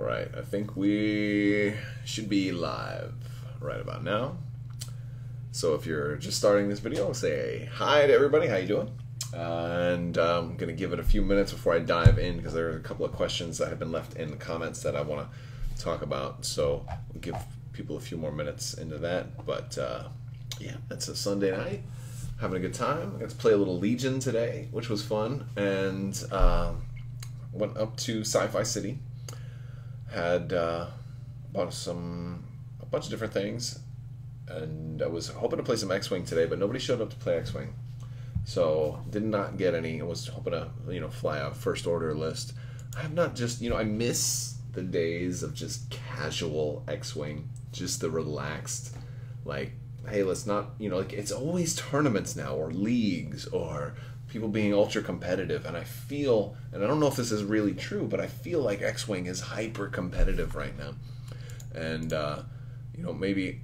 Alright, I think we should be live right about now. So if you're just starting this video, I'll say hi to everybody, how you doing? And I'm going to give it a few minutes before I dive in because there are a couple of questions that have been left in the comments that I want to talk about. So we'll give people a few more minutes into that. But yeah, it's a Sunday night, having a good time. I got to play a little Legion today, which was fun, and went up to Sci-Fi City. Had bought a bunch of different things, and I was hoping to play some X-Wing today, but nobody showed up to play X-Wing, so did not get any. I was hoping to fly out first order list. I have not just I miss the days of just casual X-Wing, just the relaxed, like, hey, let's not like, it's always tournaments now or leagues or people being ultra competitive, and I feel, and I don't know if this is really true, but I feel like X-Wing is hyper competitive right now, and maybe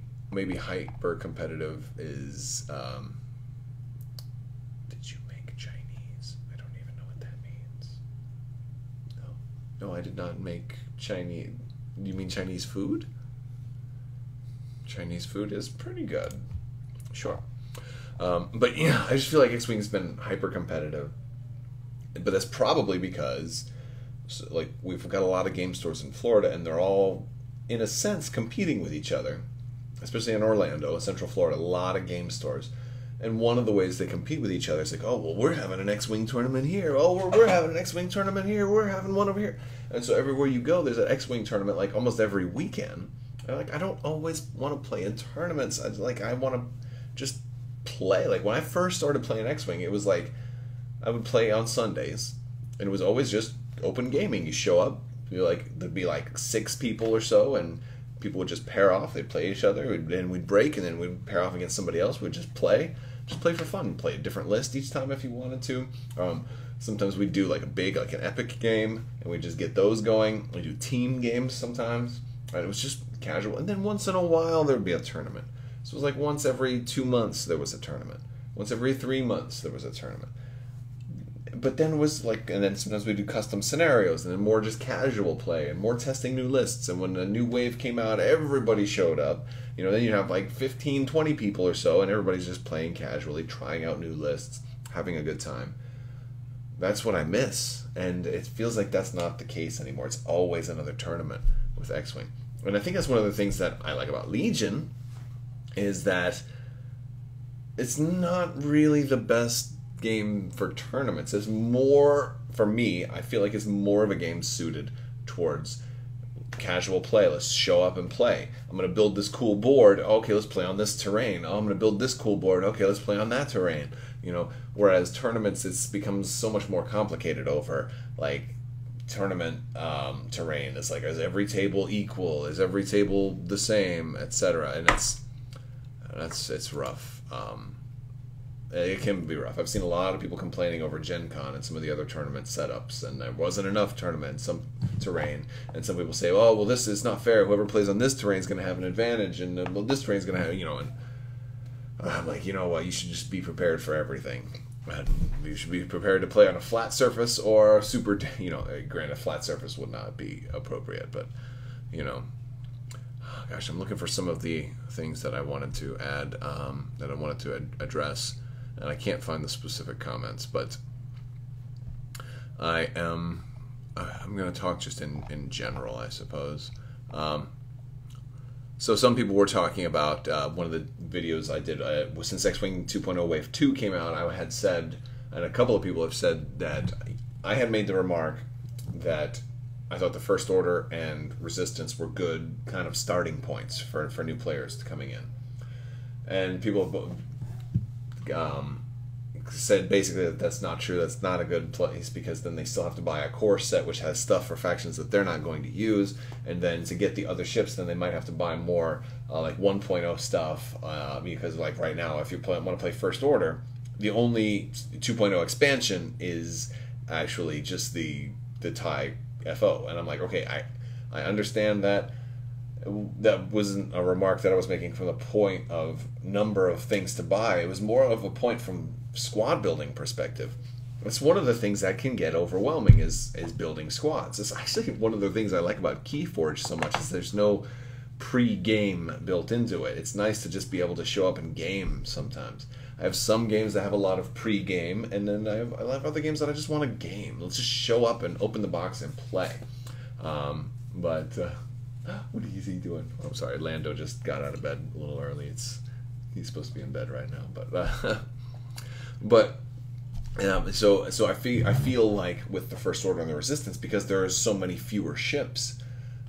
hyper competitive is did you make Chinese? I don't even know what that means. No, I did not make Chinese. You mean Chinese food? Chinese food is pretty good, sure. But yeah, I just feel like X-Wing's been hyper competitive, but that's probably because we've got a lot of game stores in Florida, and they're all, in a sense, competing with each other, especially in Orlando, Central Florida, a lot of game stores. And one of the ways they compete with each other is like, oh, well, we're having an X-Wing tournament here. Oh, we're having an X-Wing tournament here. We're having one over here. And so everywhere you go, there's an X-Wing tournament like almost every weekend. And I don't always want to play in tournaments. I want to just play. Like when I first started playing X-Wing, it was like I would play on Sundays, and it was always just open gaming. You show up, there'd be like 6 people or so, and people would just pair off. They'd play each other, then we'd break, and then we'd pair off against somebody else. We'd just play for fun. Play a different list each time if you wanted to. Sometimes we'd do like an epic game, and we'd just get those going. We do team games sometimes, and it was just casual. And then once in a while there'd be a tournament. So it was like once every 2 months there was a tournament. Once every 3 months there was a tournament. But then it was and then sometimes we do custom scenarios, and then more just casual play, and more testing new lists. And when a new wave came out, everybody showed up. Then you'd have like 15, 20 people or so, and everybody's just playing casually, trying out new lists, having a good time. That's what I miss. And it feels like that's not the case anymore. It's always another tournament with X-Wing. And I think that's one of the things that I like about Legion, is that it's not really the best game for tournaments. It's more, for me, I feel like it's more of a game suited towards casual play. Let's show up and play. I'm going to build this cool board. Okay, let's play on this terrain. Oh, I'm going to build this cool board. Okay, let's play on that terrain. Whereas tournaments, it's becomes so much more complicated over like tournament terrain. It's like, is every table equal? Is every table the same, etc.? And it's rough. It can be rough. I've seen a lot of people complaining over Gen Con and some of the other tournament setups, and there wasn't enough tournament in some terrain. And some people say, oh, well, this is not fair. Whoever plays on this terrain is going to have an advantage, and well, this terrain is going to have, and I'm like, you know what? You should just be prepared for everything. You should be prepared to play on a flat surface or super, granted, a flat surface would not be appropriate, but, gosh, I'm looking for some of the things that I wanted to add, that I wanted to address, and I can't find the specific comments, but I'm going to talk just in general, I suppose. So some people were talking about one of the videos I did, since X-Wing 2.0 Wave 2 came out, I had said, and a couple of people have said that I had made the remark that I thought the First Order and Resistance were good kind of starting points for new players coming in. And people said basically that that's not true. That's not a good place, because then they still have to buy a core set which has stuff for factions that they're not going to use, and then to get the other ships, then they might have to buy more like 1.0 stuff, because like right now, if you want to play First Order, the only 2.0 expansion is actually just the TIE FO, and I'm like, okay, I understand that. That wasn't a remark that I was making from the point of number of things to buy. It was more of a point from squad building perspective. That's one of the things that can get overwhelming is building squads. It's actually one of the things I like about KeyForge so much is there's no pre-game built into it. It's nice to just be able to show up and game sometimes. I have some games that have a lot of pre-game, and then I have other games that I just want to game. Let's just show up and open the box and play. But what is he doing? Oh, I'm sorry, Lando just got out of bed a little early. He's supposed to be in bed right now, but so I feel like with the First Order and the Resistance, because there are so many fewer ships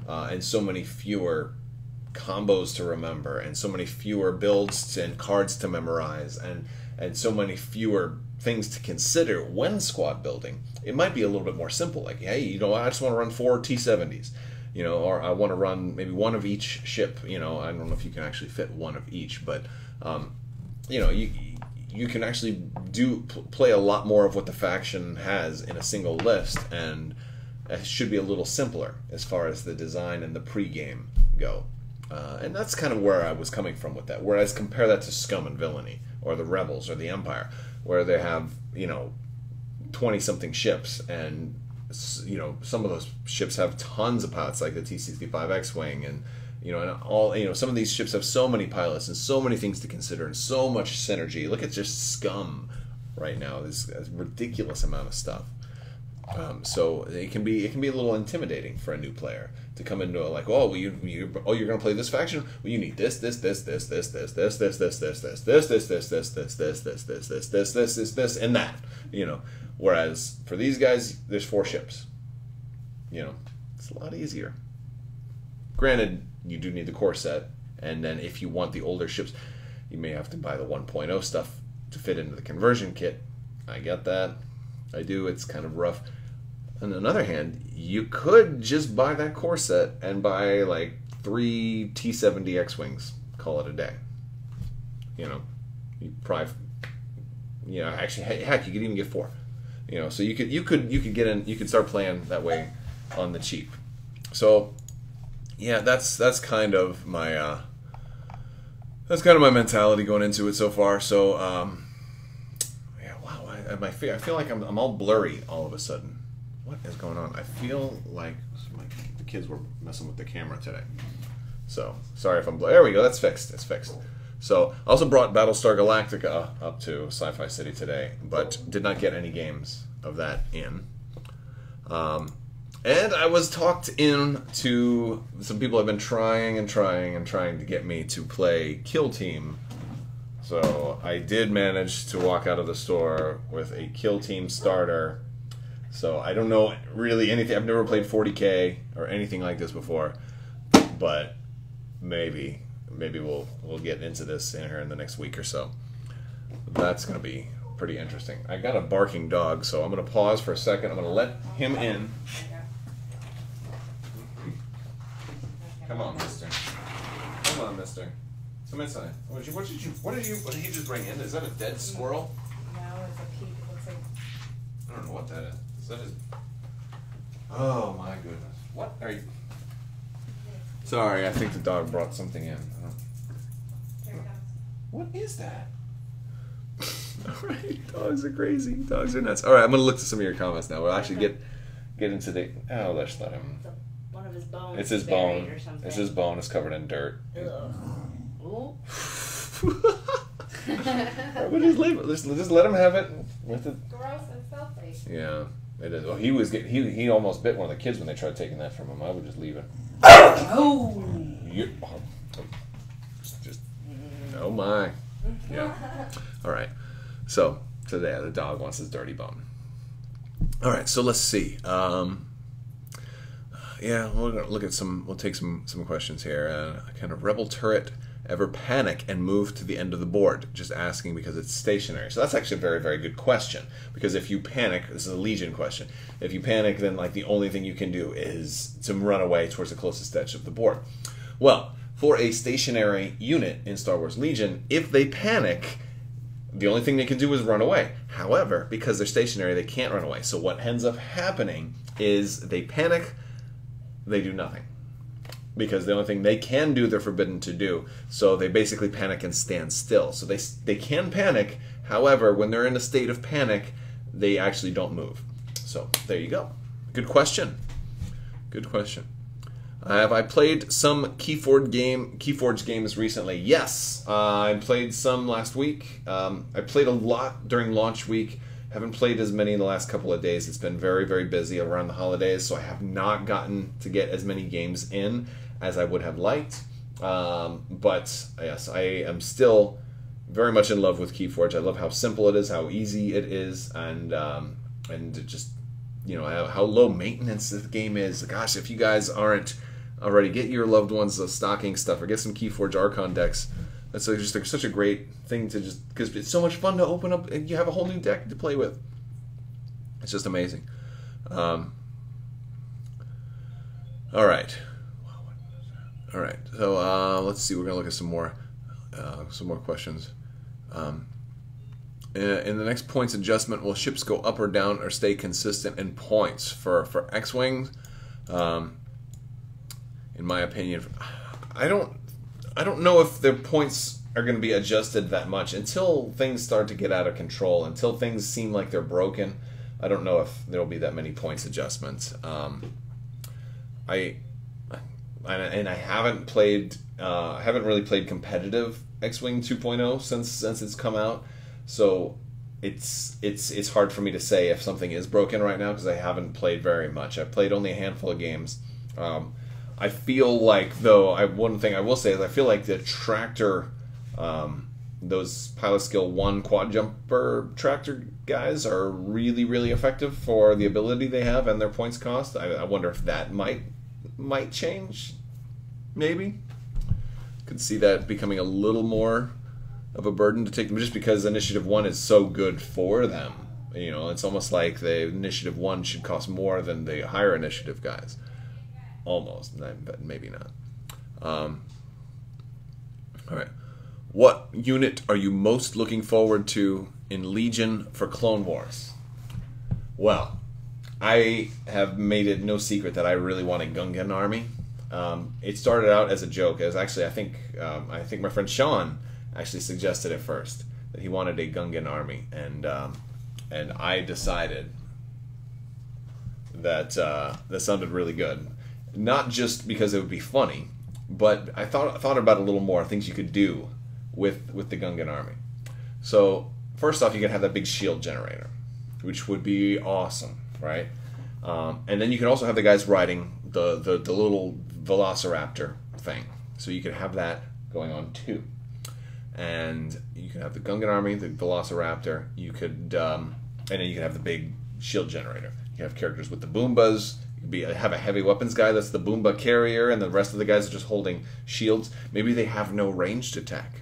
and so many fewer combos to remember and so many fewer builds and cards to memorize and so many fewer things to consider when squad building, it might be a little bit more simple. Like, hey, you know, I just want to run 4 T-70s, you know, or I want to run maybe one of each ship. You know, I don't know if you can actually fit one of each, but you know, you can actually play a lot more of what the faction has in a single list, and it should be a little simpler as far as the design and the pre-game go. And that's kind of where I was coming from with that. Whereas compare that to Scum and Villainy, or the Rebels, or the Empire, where they have, you know, 20-something ships, and, you know, some of those ships have tons of pilots, like the T-65 X-Wing, and, you know, and all, you know, some of these ships have so many pilots and so many things to consider and so much synergy. Look at just Scum right now. There's a ridiculous amount of stuff. So it can be a little intimidating for a new player to come into it like, oh, well, you're going to play this faction. Well, you need this, and that. You know, whereas for these guys, there's 4 ships. You know, it's a lot easier. Granted, you do need the core set, and then if you want the older ships, you may have to buy the 1.0 stuff to fit into the conversion kit. I get that. I do. It's kind of rough. On the other hand, you could just buy that core set and buy like 3 T-70 X-Wings. Call it a day. You know, you probably, you know, actually, heck, you could even get 4. You know, so you could get in, you could start playing that way on the cheap. So, yeah, that's kind of my mentality going into it so far. So, yeah, wow, I feel like I'm all blurry all of a sudden. What is going on? I feel like the kids were messing with the camera today. So, sorry if I'm blurry. There we go. That's fixed. It's fixed. So, I also brought Battlestar Galactica up to Sci-Fi City today, but did not get any games of that in. And I was talked in to, some people have been trying to get me to play Kill Team. So, I did manage to walk out of the store with a Kill Team starter. So I don't know really anything. I've never played 40K or anything like this before, but maybe we'll get into this in here in the next week or so. That's gonna be pretty interesting. I got a barking dog, so I'm gonna pause for a second. I'm gonna let him in. Come on, mister. Come on, mister. Come inside. What did he just bring in? Is that a dead squirrel? No, it's a peep. It looks like. I don't know what that is. That is... Oh my goodness. What are you... Sorry, I think the dog brought something in. Here it comes. What is that? Alright, dogs are crazy. Dogs are nuts. Alright, I'm going to look to some of your comments now. We'll actually get into the... Oh, let's let him... One of his bones. It's his bone. It's his bone. It's covered in dirt. Ooh. We'll just leave it. Just let him have it. With it. Gross and filthy. Yeah. It is. Well, he almost bit one of the kids when they tried taking that from him. I would just leave it. Oh! Just oh my. Yeah. All right. So today the dog wants his dirty bone. All right. So let's see. Yeah, we're gonna look at some. We'll take some questions here. Kind of rebel turret ever panic and move to the end of the board? Just asking because it's stationary. So that's actually a very, very good question. Because if you panic, this is a Legion question. If you panic, then like the only thing you can do is to run away towards the closest edge of the board. Well, for a stationary unit in Star Wars Legion, if they panic, the only thing they can do is run away. However, because they're stationary, they can't run away. So what ends up happening is they panic, they do nothing. Because the only thing they can do, they're forbidden to do. So they basically panic and stand still. So they can panic. However, when they're in a state of panic, they actually don't move. So there you go. Good question. Good question. Have I played some KeyForge games recently? Yes, I played some last week. I played a lot during launch week. Haven't played as many in the last couple of days. It's been very, very busy around the holidays, so I have not gotten to get as many games in as I would have liked. But yes, I am still very much in love with KeyForge. I love how simple it is, how easy it is, and just, you know, how low maintenance the game is. Gosh, if you guys aren't already, get your loved ones the stocking stuff or get some KeyForge Archon decks. That's just such a great thing to just, because it's so much fun to open up and you have a whole new deck to play with. It's just amazing. All right. All right. So let's see. We're gonna look at some more questions. In the next points adjustment, will ships go up or down or stay consistent in points for X-wings? In my opinion, I don't know if their points are going to be adjusted that much until things start to get out of control. Until things seem like they're broken, I don't know if there will be that many points adjustments. I haven't played. I haven't really played competitive X-Wing 2.0 since it's come out, so it's hard for me to say if something is broken right now because I haven't played very much. I've played only a handful of games. I feel like, though, one thing I will say is I feel like the tractor, those pilot skill 1 quad jumper tractor guys are really, really effective for the ability they have and their points cost. I wonder if that might change. Maybe could see that becoming a little more of a burden to take them, just because Initiative 1 is so good for them. You know, it's almost like the Initiative 1 should cost more than the higher initiative guys. Almost, but maybe not. All right. What unit are you most looking forward to in Legion for Clone Wars? Well, I have made it no secret that I really want a Gungan army. It started out as a joke. As actually, I think my friend Sean actually suggested it first, that he wanted a Gungan army, and I decided that that sounded really good. Not just because it would be funny, but I thought about a little more things you could do with the Gungan army. So first off, you can have that big shield generator, which would be awesome, right? And then you can also have the guys riding the little Velociraptor thing, so you could have that going on too. And you can have the Gungan army, the Velociraptor. You could, and then you can have the big shield generator. You can have characters with the Boombas. Have a heavy weapons guy that's the Boomba carrier, and the rest of the guys are just holding shields. Maybe they have no ranged attack,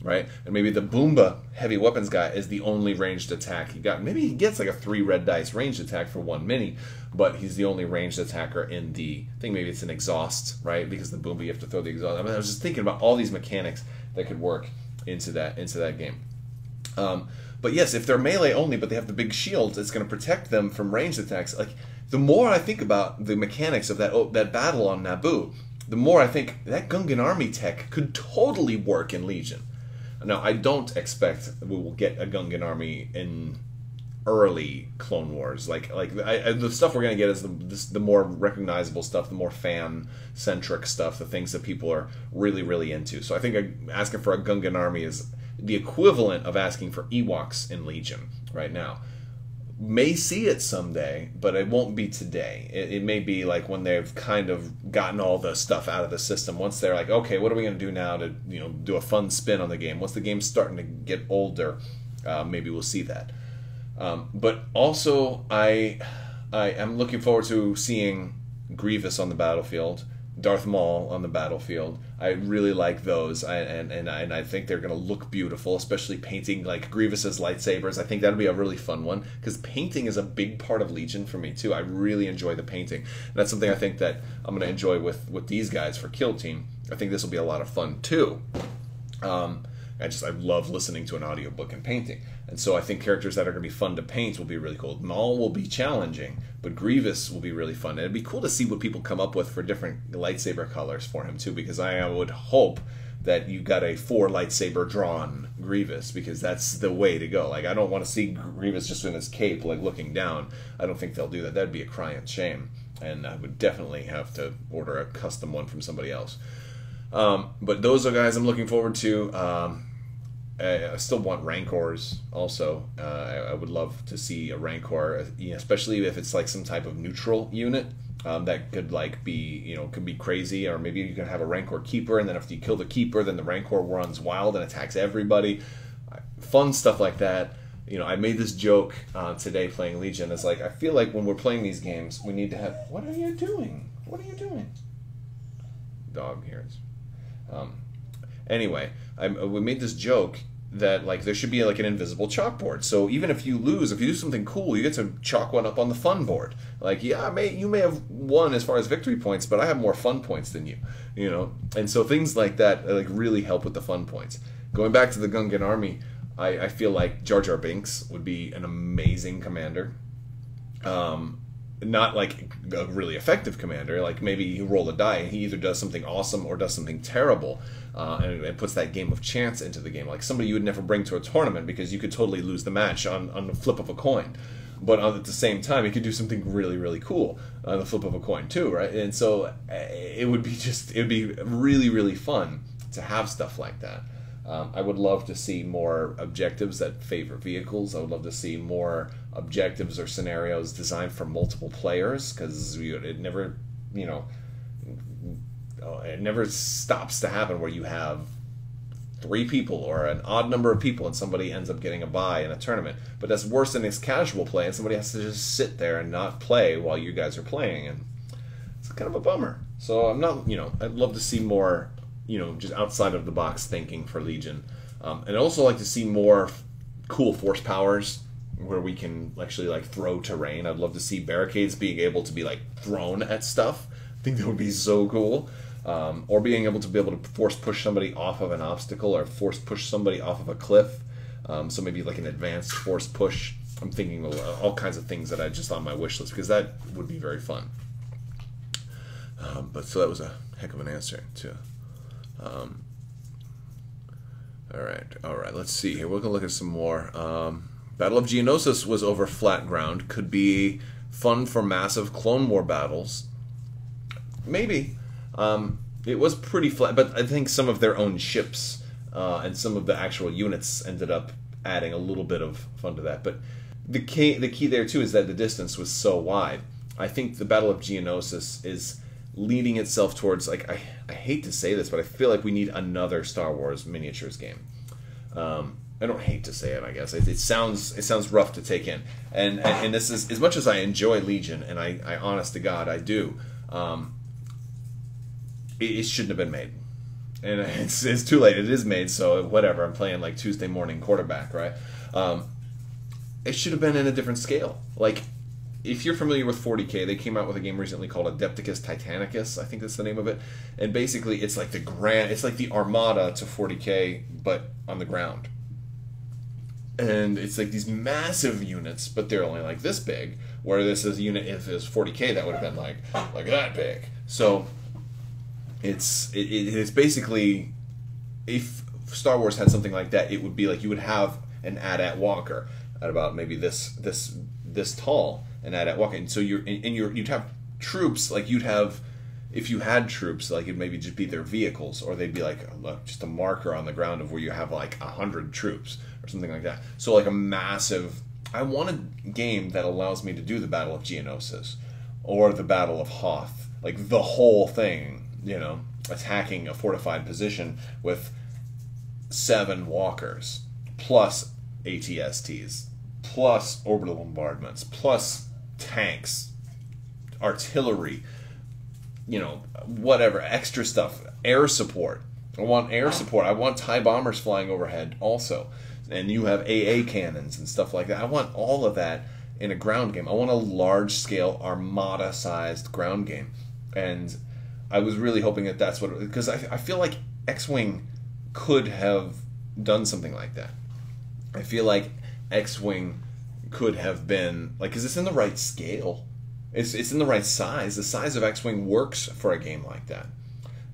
right? And maybe the Boomba heavy weapons guy is the only ranged attack he got. Maybe he gets like a 3 red dice ranged attack for 1 mini, but he's the only ranged attacker in the thing. Maybe it's an exhaust, right? Because the Boomba, you have to throw the exhaust. I mean, I was just thinking about all these mechanics that could work into that game. But yes, if they're melee only, but they have the big shields, it's going to protect them from ranged attacks. Like, the more I think about the mechanics of that battle on Naboo, the more I think that Gungan army tech could totally work in Legion. Now, I don't expect we will get a Gungan army in early Clone Wars. The stuff we're going to get is the more recognizable stuff, the more fan-centric stuff, the things that people are really, really into. So I think asking for a Gungan army is the equivalent of asking for Ewoks in Legion right now. May see it someday, but it won't be today. It may be like when they've kind of gotten all the stuff out of the system. Once they're like, okay, what are we going to do now to do a fun spin on the game? Once the game's starting to get older, maybe we'll see that. But also, I am looking forward to seeing Grievous on the battlefield, Darth Maul on the battlefield. I really like those, and I think they're going to look beautiful, especially painting like Grievous's lightsabers. I think that'll be a really fun one, because painting is a big part of Legion for me too. I really enjoy the painting. And that's something I think that I'm going to enjoy with these guys for Kill Team. I think this will be a lot of fun too. I love listening to an audiobook and painting. And so I think characters that are going to be fun to paint will be really cool. Maul will be challenging, but Grievous will be really fun. And it'd be cool to see what people come up with for different lightsaber colors for him too, because I would hope that you got a 4 lightsaber drawn Grievous, because that's the way to go. Like, I don't want to see Grievous just in his cape, like, looking down. I don't think they'll do that. That'd be a crying shame, and I would definitely have to order a custom one from somebody else. But those are guys I'm looking forward to. I still want Rancors also. I would love to see a Rancor, especially if it's like some type of neutral unit. That could like be, could be crazy, or maybe you can have a Rancor Keeper, and then after you kill the Keeper, then the Rancor runs wild and attacks everybody. Fun stuff like that. I made this joke today playing Legion. It's like, I feel like when we're playing these games, we need to have... What are you doing? What are you doing? Dog here. Anyway, we made this joke that like there should be like an invisible chalkboard. So even if you lose, if you do something cool, you get to chalk one up on the fun board. Like, yeah, you may have won as far as victory points, but I have more fun points than you. And so things like that like really help with the fun points. Going back to the Gungan army, I feel like Jar Jar Binks would be an amazing commander. Not like a really effective commander. Like, maybe you roll a die and he either does something awesome or does something terrible, and it puts that game of chance into the game. Like somebody you would never bring to a tournament because you could totally lose the match on the flip of a coin. But at the same time, he could do something really, really cool on the flip of a coin too, right? And so it would be really, really fun to have stuff like that. I would love to see more objectives that favor vehicles. I would love to see more objectives or scenarios designed for multiple players, because it never, it never stops to happen where you have 3 people or an odd number of people and somebody ends up getting a bye in a tournament. But that's worse than it's casual play, and somebody has to just sit there and not play while you guys are playing, and it's kind of a bummer. So I'm not, I'd love to see more, just outside of the box thinking for Legion. And I'd also like to see more cool force powers where we can actually like throw terrain. I'd love to see barricades being able to be like thrown at stuff. I think that would be so cool. Or being able to force push somebody off of an obstacle, or force push somebody off of a cliff. So maybe like an advanced force push. I'm thinking of all kinds of things that I just on my wish list, because that would be very fun. But so that was a heck of an answer too. All right. Let's see here. We're gonna look at some more. Battle of Geonosis was over flat ground. Could be fun for massive Clone War battles. Maybe. It was pretty flat, but I think some of their own ships and some of the actual units ended up adding a little bit of fun to that. But the key there too is that the distance was so wide. I think the Battle of Geonosis is leading itself towards, like, I hate to say this, but I feel like we need another Star Wars miniatures game. I don't hate to say it, I guess. It sounds rough to take in. And this is, as much as I enjoy Legion, and I honest to God, I do, it shouldn't have been made. And it's too late. It is made, so whatever. I'm playing like Tuesday morning quarterback, right? It should have been in a different scale. Like, if you're familiar with 40K, they came out with a game recently called Adepticus Titanicus, I think that's the name of it. And basically, it's like the Armada to 40K, but on the ground. And it's like these massive units, but they're only like this big. Where this is a unit, if it was 40K, that would have been like that big. So it's basically, if Star Wars had something like that, it would be like you would have an AT-AT walker at about maybe this tall, an AT-AT walker, and so you'd have troops, like you'd have, if you had troops, like it'd maybe just be their vehicles, or they'd be like just a marker on the ground of where you have like 100 troops or something like that. So like a massive. I want a game that allows me to do the Battle of Geonosis or the Battle of Hoth, like the whole thing, attacking a fortified position with 7 walkers plus ATSTs plus orbital bombardments plus tanks, artillery, whatever, extra stuff, air support. I want air support. I want TIE bombers flying overhead also. And you have AA cannons and stuff like that. I want all of that in a ground game. I want a large-scale Armada-sized ground game. And I was really hoping that that's what it was, because I feel like X-Wing could have done something like that. I feel like X-Wing could have been, like, because it's in the right scale. It's in the right size. The size of X-Wing works for a game like that.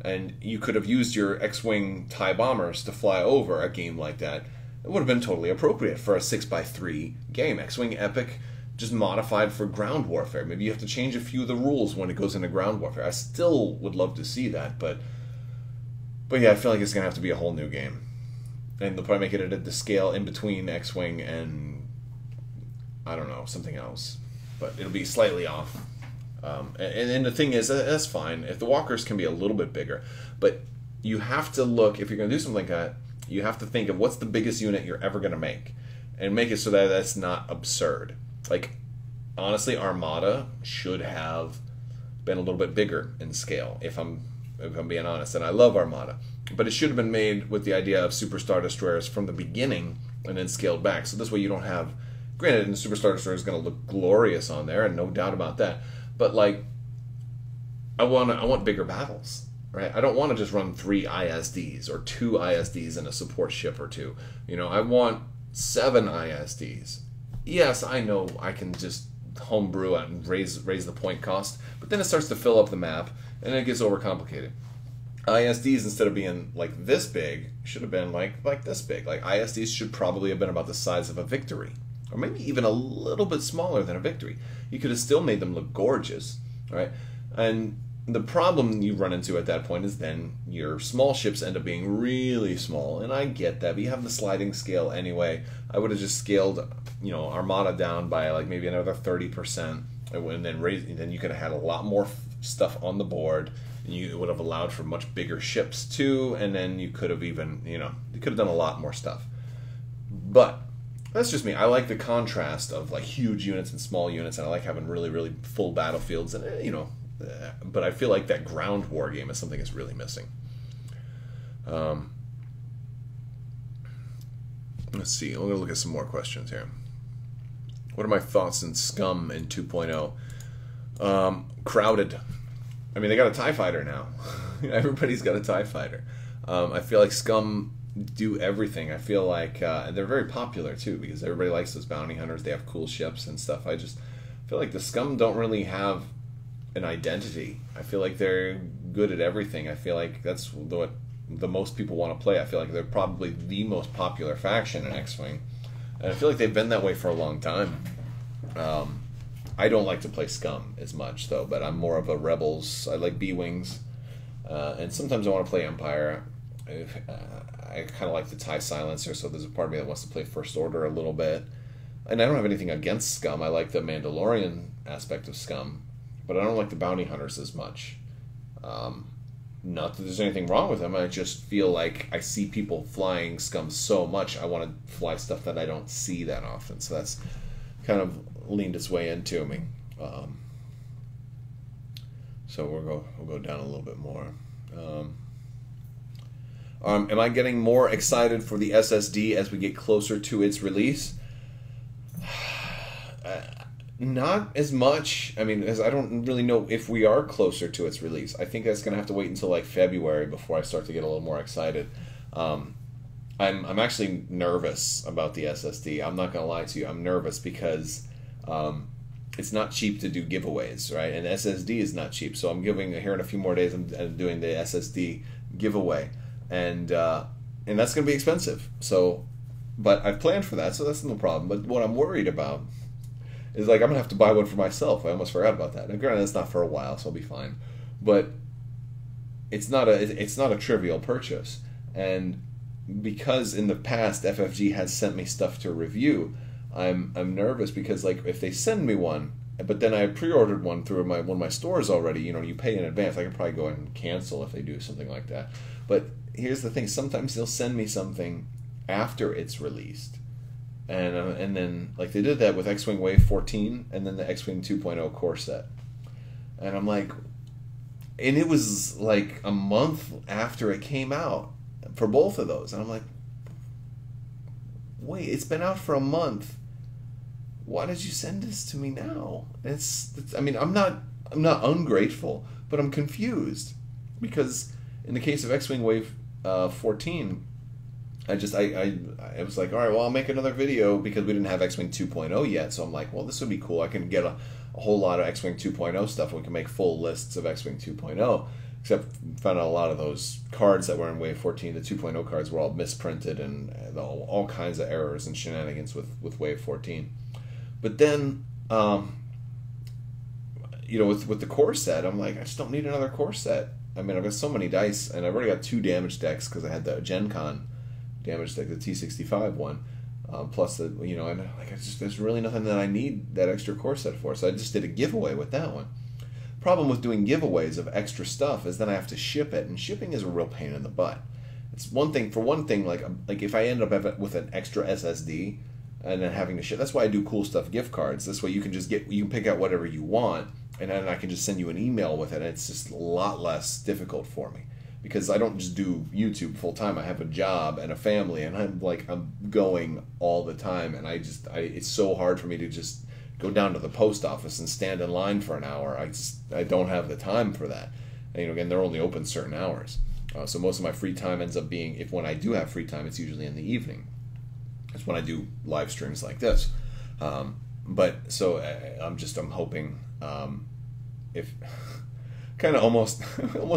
and you could have used your X-Wing TIE bombers to fly over a game like that. It would have been totally appropriate for a 6x3 game. X-Wing Epic, just modified for ground warfare. Maybe you have to change a few of the rules when it goes into ground warfare. I still would love to see that, but yeah, I feel like it's going to have to be a whole new game. And they'll probably make it at the scale in between X-Wing and, I don't know, something else. But it'll be slightly off. And the thing is, that's fine. If the walkers can be a little bit bigger. But you have to look, if you're going to do something like that, you have to think of what's the biggest unit you're ever going to make. And make it so that that's not absurd. Like, honestly, Armada should have been a little bit bigger in scale, if I'm being honest. And I love Armada. But it should have been made with the idea of Super Star Destroyers from the beginning and then scaled back. So this way you don't have... Granted, the Super Star Destroyer is going to look glorious on there, and no doubt about that. But, like, I want bigger battles, right? I don't want to just run 3 ISDs or 2 ISDs and a support ship or 2. You know, I want 7 ISDs. Yes, I know I can just homebrew it and raise the point cost, but then it starts to fill up the map, and it gets overcomplicated. ISDs, instead of being like this big, should have been like this big. Like, ISDs should probably have been about the size of a Victory, or maybe even a little bit smaller than a Victory. You could have still made them look gorgeous, right? And the problem you run into at that point is then your small ships end up being really small, and I get that, but you have the sliding scale anyway. I would have just scaled, you know, Armada down by like maybe another 30%, and then you could have had a lot more stuff on the board, and it would have allowed for much bigger ships too, and then you could have even, you know, you could have done a lot more stuff. But that's just me. I like the contrast of like huge units and small units, and I like having really, really full battlefields, and you know, but I feel like that ground war game is something that's really missing. Let's see. I'm going to look at some more questions here. What are my thoughts on Scum in 2.0? Crowded. I mean, they got a TIE fighter now. Everybody's got a TIE fighter. I feel like Scum do everything. I feel like they're very popular too, because everybody likes those bounty hunters. They have cool ships and stuff. I just feel like the Scum don't really have an identity. I feel like they're good at everything. I feel like that's what the most people want to play. I feel like they're probably the most popular faction in X-Wing, and I feel like they've been that way for a long time. I don't like to play Scum as much though, but I'm more of a Rebels. I like B-Wings, and sometimes I want to play Empire. I kind of like the TIE Silencer, so there's a part of me that wants to play First Order a little bit. And I don't have anything against Scum. I like the Mandalorian aspect of Scum, but I don't like the bounty hunters as much. Not that there's anything wrong with them. I just feel like I see people flying Scum so much, I want to fly stuff that I don't see that often. So that's kind of leaned its way into me. So we'll go down a little bit more. Am I getting more excited for the SSD as we get closer to its release? Not as much. I mean, as I don't really know if we are closer to its release. I think that's going to have to wait until like February before I start to get a little more excited. I'm actually nervous about the SSD. I'm not going to lie to you. I'm nervous because it's not cheap to do giveaways, right? And SSD is not cheap. So I'm giving, here in a few more days, I'm doing the SSD giveaway. And that's going to be expensive. So, but I've planned for that, so that's no problem. But what I'm worried about is like I'm gonna have to buy one for myself. I almost forgot about that. And granted, it's not for a while, so I'll be fine. But it's not a trivial purchase. And because in the past FFG has sent me stuff to review, I'm nervous because like if they send me one, but then I pre-ordered one through one of my stores already. You know, you pay in advance. I can probably go ahead and cancel if they do something like that. But here's the thing: sometimes they'll send me something after it's released. And then, like, they did that with X-Wing Wave 14 and then the X-Wing 2.0 core set. And I'm like... And it was, like, a month after it came out for both of those. And I'm like, wait, it's been out for a month. Why did you send this to me now? It's I mean, I'm not ungrateful, but I'm confused. Because in the case of X-Wing Wave 14... I was like, all right, well, I'll make another video because we didn't have X-Wing 2.0 yet. So I'm like, well, this would be cool. I can get a whole lot of X-Wing 2.0 stuff. And we can make full lists of X-Wing 2.0. Except found out a lot of those cards that were in Wave 14, the 2.0 cards, were all misprinted and all kinds of errors and shenanigans with Wave 14. But then, you know, with the core set, I'm like, I just don't need another core set. I mean, I've got so many dice, and I've already got 2 damage decks because I had the Gen Con damage deck, the T65 one, plus the, you know, and like, there's really nothing that I need that extra core set for. So I just did a giveaway with that one. Problem with doing giveaways of extra stuff is then I have to ship it, and shipping is a real pain in the butt. It's one thing, like if I end up with an extra SSD and then having to ship, that's why I do cool stuff gift cards. This way you can pick out whatever you want, and then I can just send you an email with it, and it's just a lot less difficult for me. Because I don't just do YouTube full time. I have a job and a family, and I'm going all the time, and it's so hard for me to just go down to the post office and stand in line for an hour. I don't have the time for that. And, you know, again, they're only open certain hours, so most of my free time ends up being, when I do have free time, it's usually in the evening. That's when I do live streams like this. But so I'm hoping if. Kind of almost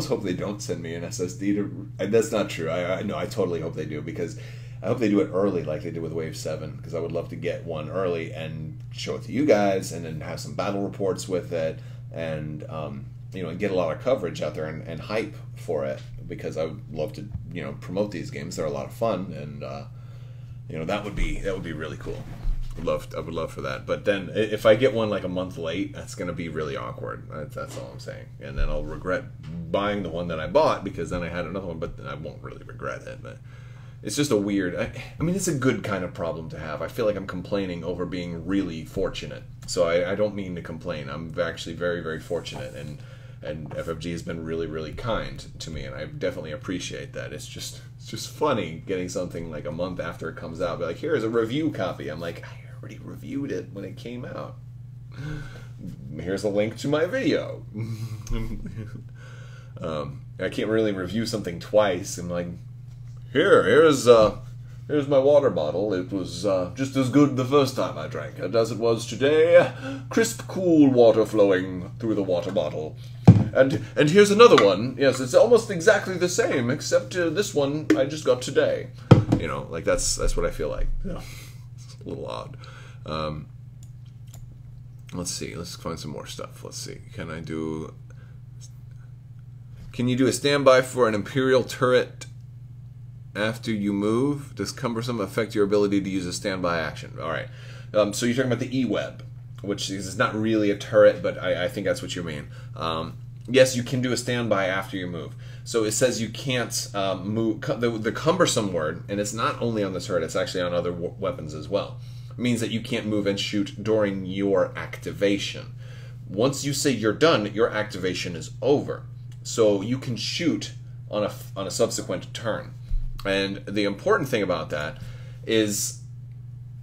hope they don't send me an SSD to. That's not true. I know. I totally hope they do, because I hope they do it early like they did with Wave 7, because I would love to get one early and show it to you guys, and then have some battle reports with it, and you know, and get a lot of coverage out there and hype for it, because I would love to, you know, promote these games. They're a lot of fun, and you know, that would be really cool. I would love for that. But then if I get one like a month late, that's going to be really awkward. That's all I'm saying. And then I'll regret buying the one that I bought, because then I had another one, but I won't really regret it. But it's just a weird, I mean, it's a good kind of problem to have. I feel like I'm complaining over being really fortunate. So I don't mean to complain. I'm actually very, very fortunate, and FFG has been really, really kind to me, and I definitely appreciate that. It's just funny getting something like a month after it comes out, but like, here's a review copy. I'm like, I already reviewed it when it came out. Here's a link to my video. I can't really review something twice. I'm like, here's my water bottle. It was just as good the first time I drank it as it was today. Crisp, cool water flowing through the water bottle. And here's another one. Yes, it's almost exactly the same, except this one I just got today. You know, like that's what I feel like. Yeah. It's a little odd. Let's see. Let's find some more stuff. Let's see. Can you do a standby for an Imperial turret after you move? Does cumbersome affect your ability to use a standby action? All right. So you're talking about the E-Web, which is not really a turret, but I think that's what you mean. Yes, you can do a standby after you move. So it says you can't move. The cumbersome word, and it's not only on the turret, it's actually on other weapons as well, means that you can't move and shoot during your activation. Once you say you're done, your activation is over. So you can shoot on a subsequent turn. And the important thing about that is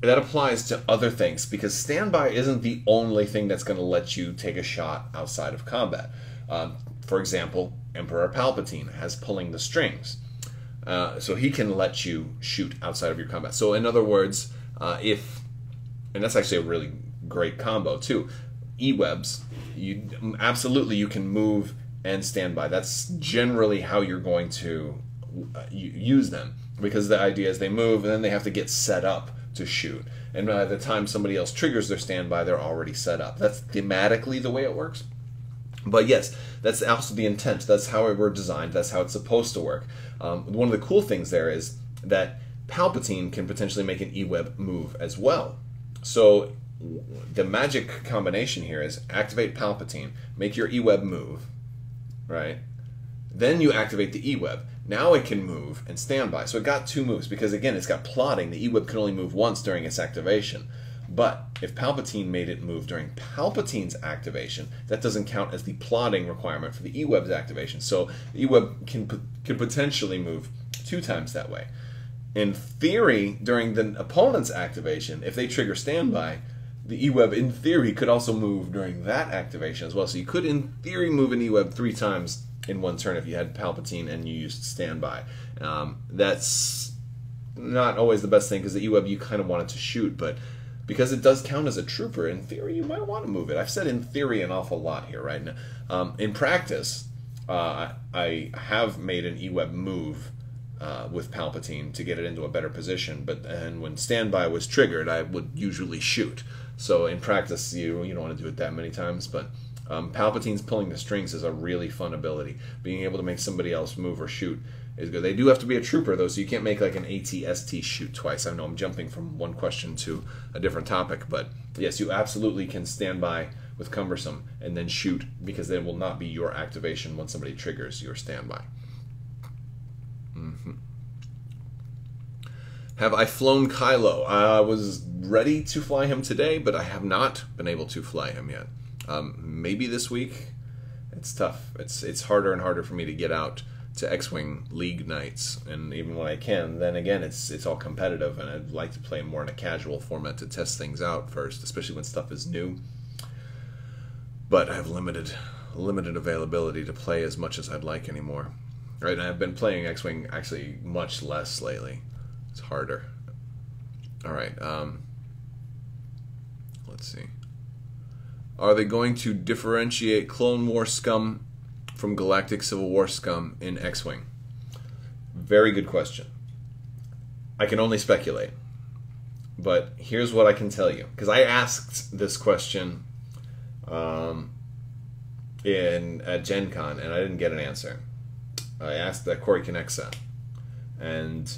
that applies to other things, because standby isn't the only thing that's going to let you take a shot outside of combat. For example, Emperor Palpatine has pulling the strings. So he can let you shoot outside of your combat. So in other words, and that's actually a really great combo too, E-Webs, you can move and standby. That's generally how you're going to use them, because the idea is they move and then they have to get set up to shoot. And by the time somebody else triggers their standby, they're already set up. That's thematically the way it works. But yes, that's also the intent. That's how it were designed. That's how it's supposed to work. One of the cool things there is that Palpatine can potentially make an E-Web move as well. So the magic combination here is activate Palpatine, make your E-Web move, right? Then you activate the E-Web. Now it can move and standby. So it got 2 moves, because again, it's got plotting. The E-Web can only move once during its activation. But if Palpatine made it move during Palpatine's activation, that doesn't count as the plotting requirement for the E-Web's activation. So the E-Web can potentially move 2 times that way. In theory, during the opponent's activation, if they trigger standby, the E-Web, in theory, could also move during that activation as well. So you could, in theory, move an E-Web 3 times in one turn if you had Palpatine and you used standby. That's not always the best thing, because the E-Web you kind of want it to shoot, but because it does count as a trooper, in theory you might want to move it. I've said in theory an awful lot here right now. In practice, I have made an E-Web move with Palpatine to get it into a better position, and when standby was triggered, I would usually shoot. So in practice, you don't want to do it that many times, but Palpatine's pulling the strings is a really fun ability. Being able to make somebody else move or shoot is good. They do have to be a trooper, though, so you can't make like an AT-ST shoot twice. I know I'm jumping from one question to a different topic, but yes, you absolutely can stand by with Cumbersome and then shoot, because it will not be your activation when somebody triggers your standby. Have I flown Kylo? I was ready to fly him today, but I have not been able to fly him yet. Maybe this week. It's tough. It's harder and harder for me to get out to X-Wing League nights, and even when I can, then again, it's all competitive, and I'd like to play more in a casual format to test things out first, especially when stuff is new. But I have limited availability to play as much as I'd like anymore. Right, and I've been playing X-Wing actually much less lately. It's harder. All right, let's see. Are they going to differentiate Clone War scum from Galactic Civil War scum in X-Wing? Very good question. I can only speculate. But here's what I can tell you. Because I asked this question at Gen Con, and I didn't get an answer. I asked that Corey Connexa, and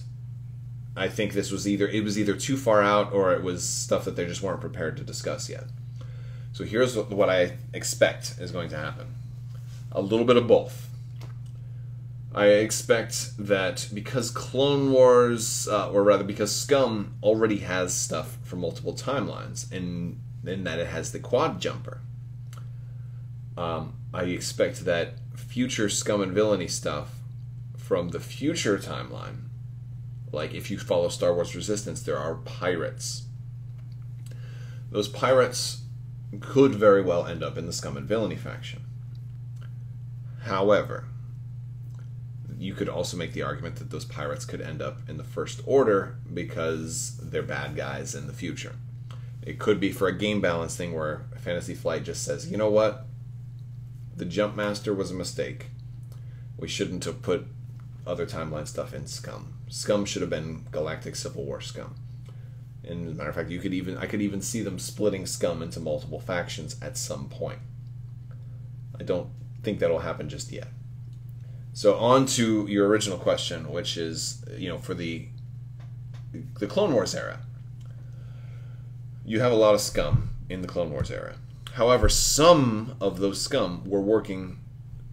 I think this was either too far out, or it was stuff that they just weren't prepared to discuss yet. So here's what I expect is going to happen. A little bit of both. I expect that because Clone Wars, or rather because Scum already has stuff for multiple timelines, and in that it has the quad jumper, I expect that future Scum and Villainy stuff from the future timeline, like if you follow Star Wars Resistance, there are pirates. Those pirates could very well end up in the Scum and Villainy faction. However, you could also make the argument that those pirates could end up in the First Order because they're bad guys in the future. It could be for a game balance thing where Fantasy Flight just says, you know what? The Jump Master was a mistake. We shouldn't have put other timeline stuff in Scum. Scum should have been Galactic Civil War Scum. And as a matter of fact, I could even see them splitting Scum into multiple factions at some point. I don't think that'll happen just yet. So on to your original question, which is, for the Clone Wars era, you have a lot of Scum in the Clone Wars era. However, some of those Scum were working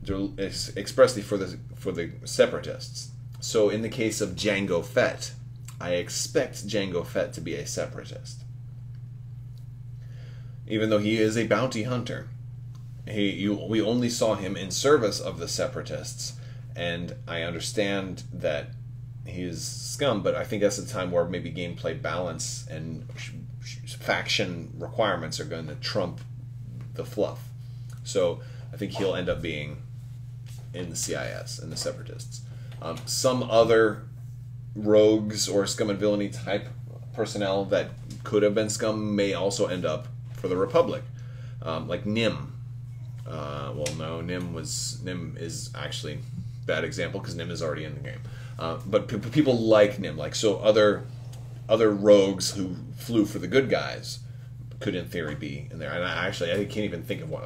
expressly for the Separatists. So in the case of Jango Fett, I expect Jango Fett to be a Separatist. Even though he is a bounty hunter, we only saw him in service of the Separatists, and I understand that he is Scum, but I think that's a time where maybe gameplay balance and faction requirements are going to trump the fluff. So I think he'll end up being in the CIS and the Separatists. Some other rogues or Scum and Villainy type personnel that could have been Scum may also end up for the Republic, like Nim. Well, no, Nim is actually a bad example because Nim is already in the game. But people like Nim, other rogues who flew for the good guys could in theory be in there. And I can't even think of one.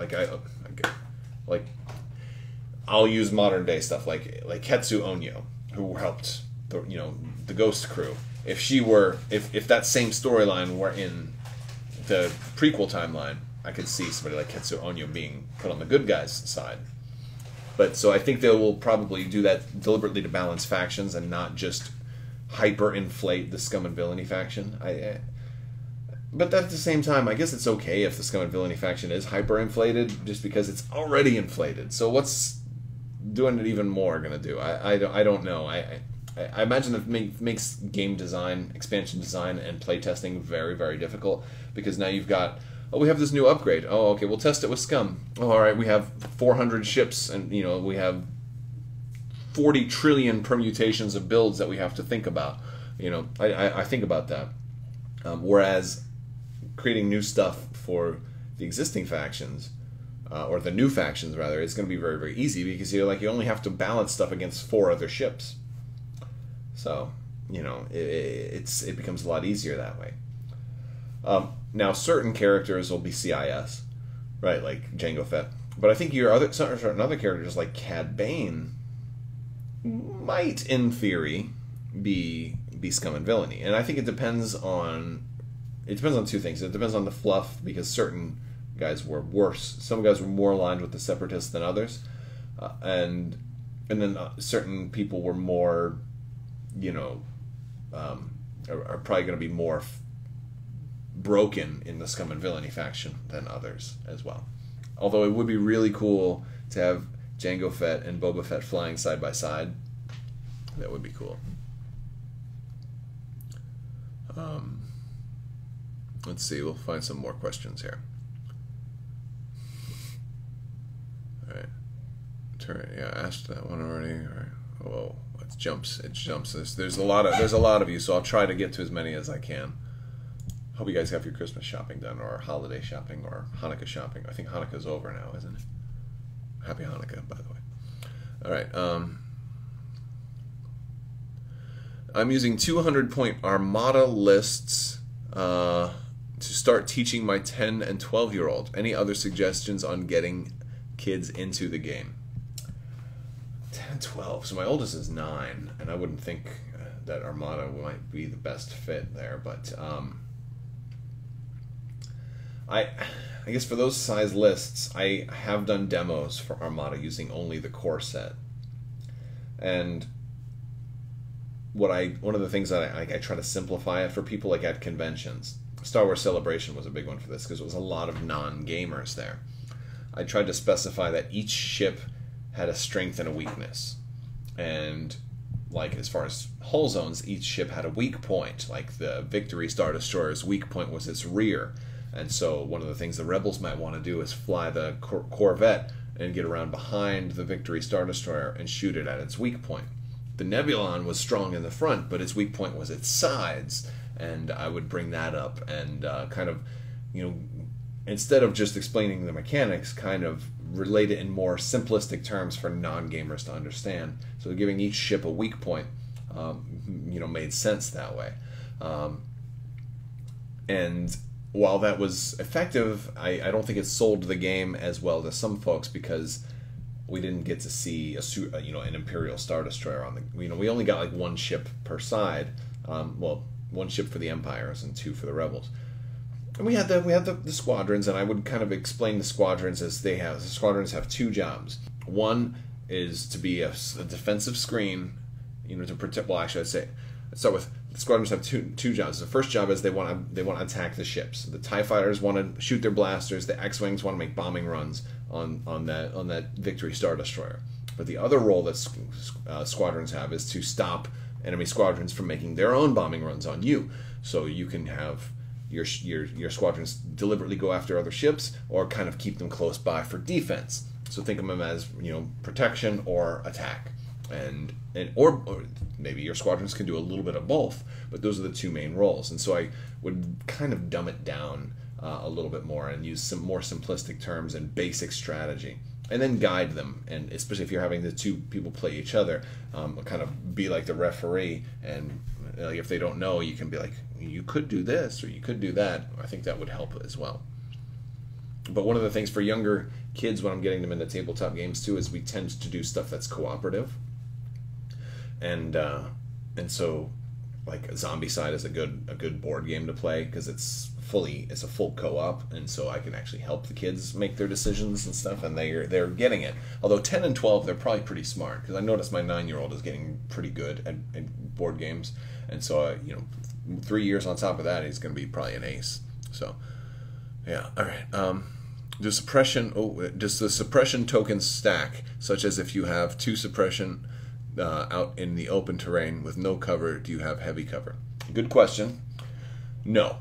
I'll use modern day stuff like Ketsu Onyo, who helped the Ghost crew. If that same storyline were in the prequel timeline, I could see somebody like Ketsu Onyo being put on the good guys' side. But so I think they will probably do that deliberately to balance factions and not just hyper-inflate the Scum and Villainy faction. But at the same time, I guess it's okay if the Scum and Villainy faction is hyper-inflated, just because it's already inflated. So what's doing it even more going to do? I don't know. I imagine it makes game design, expansion design, and playtesting very, very difficult, because now you've got, we have this new upgrade. Oh, okay, we'll test it with Scum. Oh, all right, we have 400 ships, and we have 40 trillion permutations of builds that we have to think about. I think about that. Whereas creating new stuff for the existing factions, or the new factions rather, it's going to be very, very easy because you only have to balance stuff against 4 other ships. So, you know, it becomes a lot easier that way. Now, certain characters will be CIS, right, like Jango Fett. But I think certain other characters like Cad Bane might, in theory, be scum and villainy. And I think it depends on 2 things. It depends on the fluff, because certain guys were worse. Some guys were more aligned with the Separatists than others, and then certain people were more, you know, are probably going to be more broken in the scum and villainy faction than others as well. Although it would be really cool to have Jango Fett and Boba Fett flying side by side. That would be cool. Let's see, we'll find some more questions here. Alright. Yeah, I asked that one already. All right. Whoa, it jumps. There's a lot of you, so I'll try to get to as many as I can. Hope you guys have your Christmas shopping done, or holiday shopping, or Hanukkah shopping. I think Hanukkah's over now, isn't it? Happy Hanukkah, by the way. All right. I'm using 200-point Armada lists to start teaching my 10 and 12-year-old. Any other suggestions on getting kids into the game? 10 and 12. So my oldest is 9, and I wouldn't think that Armada might be the best fit there, but I guess for those size lists, I have done demos for Armada using only the core set. And one of the things that I try to simplify it for people, like at conventions. Star Wars Celebration was a big one for this because it was a lot of non-gamers there. I tried to specify that each ship had a strength and a weakness. And like as far as hull zones, each ship had a weak point. Like the Victory Star Destroyer's weak point was its rear. And so one of the things the Rebels might want to do is fly the Corvette and get around behind the Victory Star Destroyer and shoot it at its weak point. The Nebulon was strong in the front, but its weak point was its sides, and I would bring that up and kind of, you know, instead of just explaining the mechanics, kind of relate it in more simplistic terms for non-gamers to understand. So giving each ship a weak point, you know, made sense that way. And while that was effective, I don't think it sold the game as well to some folks because we didn't get to see an Imperial Star Destroyer on the. You know, we only got like 1 ship per side. Well, 1 ship for the Empires and 2 for the Rebels. And we had the squadrons, and I would kind of explain the squadrons as they have. The squadrons have 2 jobs. One is to be a defensive screen, you know, to protect. Well, actually, Let's start with the squadrons have two jobs. The first job is they want to attack the ships. The TIE fighters want to shoot their blasters. The X-wings want to make bombing runs on that Victory Star Destroyer. But the other role that squadrons have is to stop enemy squadrons from making their own bombing runs on you. So you can have your squadrons deliberately go after other ships, or kind of keep them close by for defense. So think of them as, you know, protection or attack. Or maybe your squadrons can do a little bit of both, but those are the 2 main roles. And so I would kind of dumb it down a little bit more and use some more simplistic terms and basic strategy, and then guide them. And especially if you're having the 2 people play each other, kind of be like the referee, and like if they don't know, you can be like, you could do this or you could do that. I think that would help as well. But one of the things for younger kids when I'm getting them into tabletop games too is we tend to do stuff that's cooperative. And so, like, a Zombicide is a good board game to play because it's a full co-op, and so I can actually help the kids make their decisions and stuff, and they're getting it. Although 10 and 12, they're probably pretty smart, because I noticed my 9-year-old is getting pretty good at board games, and so you know, 3 years on top of that, he's going to be probably an ace. So, yeah, all right. Does the suppression tokens stack, such as if you have 2 suppression out in the open terrain with no cover, do you have heavy cover? Good question. No.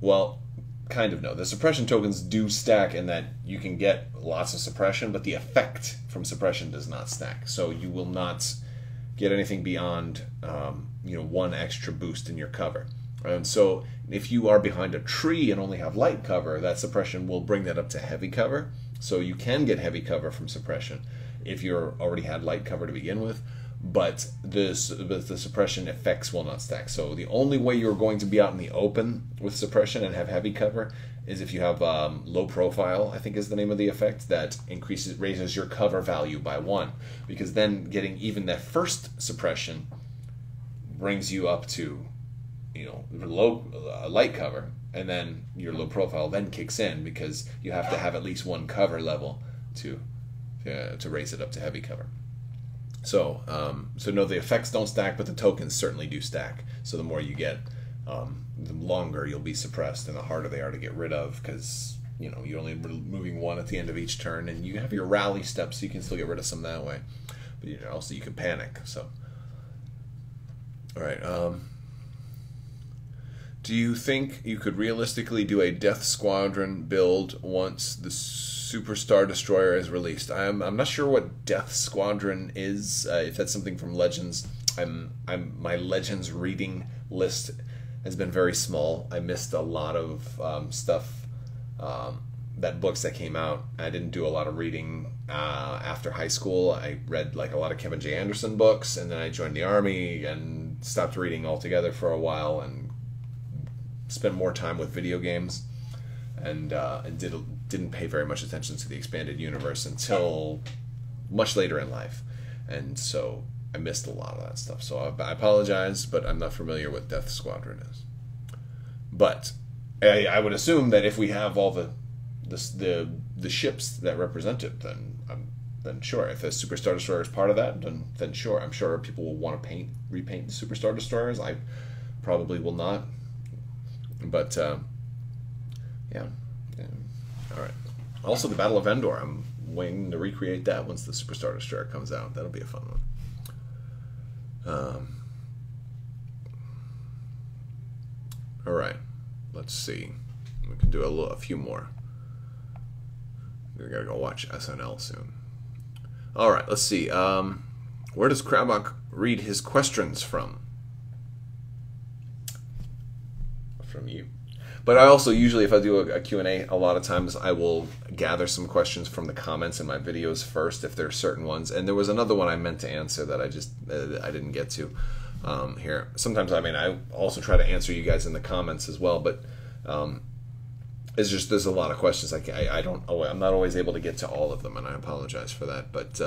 Well, kind of no. The suppression tokens do stack in that you can get lots of suppression, but the effect from suppression does not stack. So you will not get anything beyond 1 extra boost in your cover. And so if you are behind a tree and only have light cover, that suppression will bring that up to heavy cover. So you can get heavy cover from suppression if you're already had light cover to begin with, but the suppression effects will not stack. So the only way you're going to be out in the open with suppression and have heavy cover is if you have low profile, I think is the name of the effect, that raises your cover value by 1. Because then getting even that first suppression brings you up to, low light cover, and then your low profile then kicks in because you have to have at least 1 cover level to raise it up to heavy cover. So no, the effects don't stack, but the tokens certainly do stack. So the more you get, the longer you'll be suppressed, and the harder they are to get rid of, because you're only moving 1 at the end of each turn, and you have your rally steps, so you can still get rid of some that way. But also you can panic. So, all right. Do you think you could realistically do a Death Squadron build once the Super Star Destroyer is released? I'm not sure what Death Squadron is. If that's something from Legends, my Legends reading list has been very small. I missed a lot of stuff, books that came out. I didn't do a lot of reading after high school. I read like a lot of Kevin J. Anderson books, and then I joined the Army and stopped reading altogether for a while and spent more time with video games, and didn't pay very much attention to the expanded universe until much later in life, and so I missed a lot of that stuff. So I apologize, but I'm not familiar what Death Squadron is. But I would assume that if we have all the ships that represent it, then sure. If a Super Star Destroyer is part of that, then sure. I'm sure people will want to repaint the Super Star Destroyers. I probably will not. But yeah. All right. Also, the Battle of Endor. I'm waiting to recreate that once the Super Star Destroyer comes out. That'll be a fun one. All right. Let's see. We can do a few more. We gotta go watch SNL soon. All right. Let's see. Where does Crabbok read his questions from? From you. But I also usually, if I do a Q&A, a lot of times I will gather some questions from the comments in my videos first, if there are certain ones. And there was another one I meant to answer that I didn't get to here. Sometimes, I also try to answer you guys in the comments as well, but it's just there's a lot of questions. I'm not always able to get to all of them, and I apologize for that. But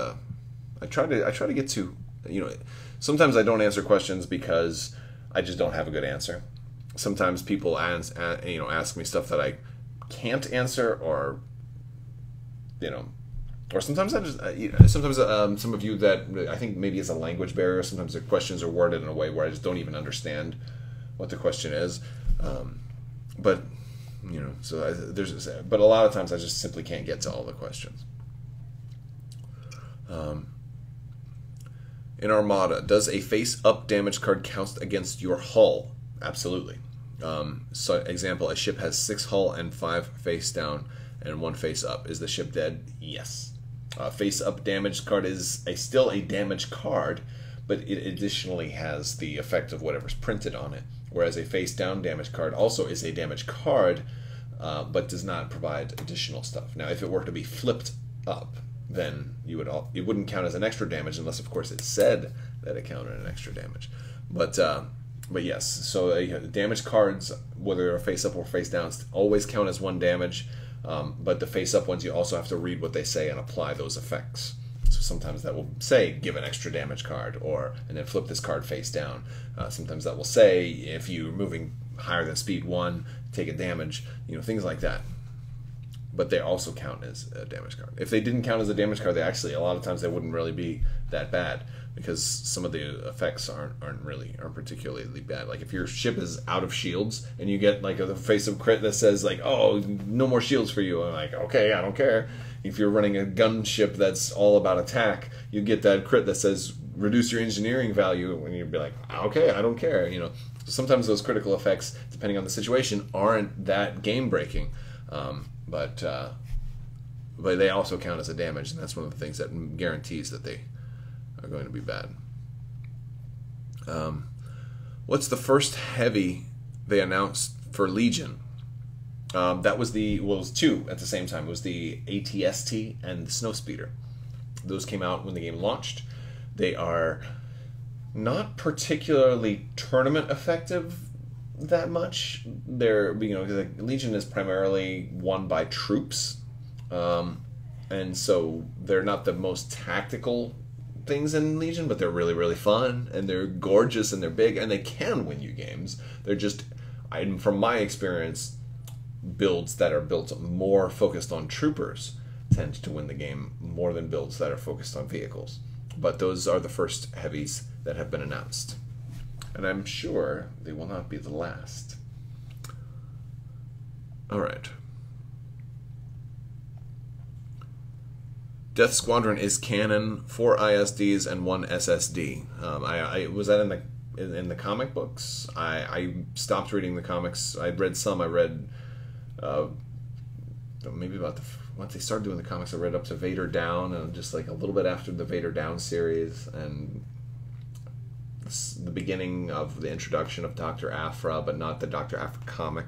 I try to get to, sometimes I don't answer questions because I just don't have a good answer. Sometimes people ask me stuff that I can't answer, or sometimes I just sometimes some of you that I think maybe it's a language barrier. Sometimes the questions are worded in a way where I just don't even understand what the question is. But but a lot of times I just simply can't get to all the questions. In Armada, does a face-up damage card count against your hull? Absolutely. So, example, a ship has 6 hull and 5 face down and 1 face up. Is the ship dead? Yes. Face up damage card is still a damage card, but it additionally has the effect of whatever's printed on it. Whereas a face down damage card also is a damage card, but does not provide additional stuff. Now, if it were to be flipped up, then it wouldn't count as an extra damage unless, of course, it said that it counted an extra damage. But yes, so damage cards, whether they're face up or face down, always count as 1 damage. But the face up ones, you also have to read what they say and apply those effects. So sometimes that will say give an extra damage card, and then flip this card face down. Sometimes that will say if you're moving higher than speed 1, take a damage. Things like that. But they also count as a damage card. If they didn't count as a damage card, a lot of times they wouldn't really be that bad, because some of the effects aren't particularly bad. Like if your ship is out of shields and you get like a face-up crit that says like, oh, no more shields for you, I'm like, okay, I don't care. If you're running a gunship that's all about attack, you get that crit that says reduce your engineering value, and you'd be like, okay, I don't care. So sometimes those critical effects, depending on the situation, aren't that game breaking. But they also count as a damage, and that's one of the things that guarantees that they are going to be bad. What's the first heavy they announced for Legion? That was it was two at the same time. It was the ATST and the Snowspeeder. Those came out when the game launched. They are not particularly tournament effective that much. They're, the Legion is primarily won by troops, and so they're not the most tactical things in Legion, but they're really, really fun, and they're gorgeous, and they're big, and they can win you games. They're just, from my experience, builds that are built more focused on troopers tend to win the game more than builds that are focused on vehicles. But those are the first heavies that have been announced. And I'm sure they will not be the last. Alright. Death Squadron is canon, 4 ISDs and 1 SSD. Was that in the comic books? I stopped reading the comics. I'd read some. I read maybe about once they started doing the comics, I read up to Vader Down, and just like a little bit after the Vader Down series, and the beginning of the introduction of Dr. Aphra, but not the Dr. Aphra comic.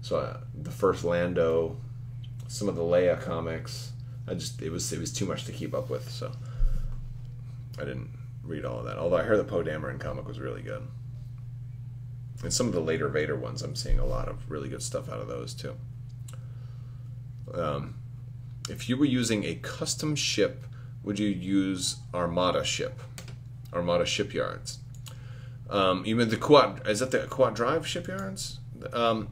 So the first Lando, some of the Leia comics, it was too much to keep up with, so I didn't read all of that. Although I heard the Poe Dameron comic was really good. And some of the later Vader ones, I'm seeing a lot of really good stuff out of those too. If you were using a custom ship, would you use Armada shipyards? Even the quad, is that the quad drive shipyards? I